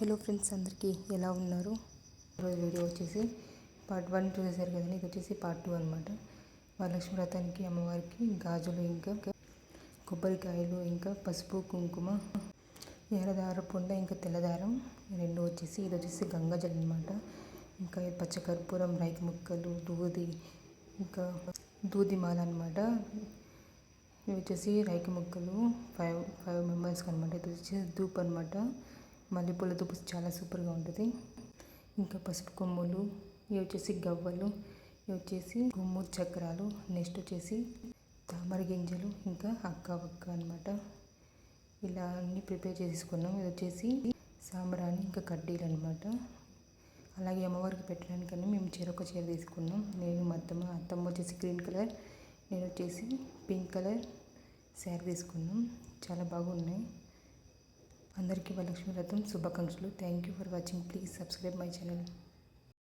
Hello friends, అందరికీ ఎలా ఉన్నారు? ఈరోజు వీడియో వచ్చేసి పార్ట్ 1 చూసేసారు కదండి. ఇది వచ్చేసి పార్ట్ 2 అనమాట. వరలక్ష్మి వ్రతానికి అమ్మవారికి గాజులు, ఇంకా కొబ్బరికాయలు, ఇంకా పసుపు, కుంకుమ, ఎర్రదార పొండ, ఇంకా తెల్లదారం రెండు వచ్చేసి, ఇది వచ్చేసి గంగాజలం అనమాట. ఇంకా పచ్చకర్పూరం, రైకి ముక్కలు, దూది, ఇంకా దూదిమాల అనమాట. ఇవి వచ్చేసి రైకి ముక్కలు ఫైవ్ మెంబర్స్కి అనమాట. ఇది వచ్చేసి ధూప్ అనమాట. మల్లెపూల ధూపు చాలా సూపర్గా ఉంటుంది. ఇంకా పసుపు కొమ్ములు, ఇవి వచ్చేసి గవ్వలు, ఇవి వచ్చేసి కొమ్ము చక్రాలు, నెక్స్ట్ వచ్చేసి తామర గింజలు, ఇంకా వక్క అనమాట. ఇలా అన్నీ ప్రిపేర్ చేసుకున్నాం. ఇది వచ్చేసి సాంబ్రాణి, ఇంకా కడ్డీలు అనమాట. అలాగే అమ్మవారికి పెట్టడానికని మేము చెరొక చీర తీసుకున్నాం. నేను మా అత్తమ్మ వచ్చేసి గ్రీన్ కలర్, నేను వచ్చేసి పింక్ కలర్ శారీ తీసుకున్నాం. చాలా బాగున్నాయి. అందరికీ వరలక్ష్మి వ్రతం శుభాకాంక్షలు. Thank you for watching. Please subscribe my channel.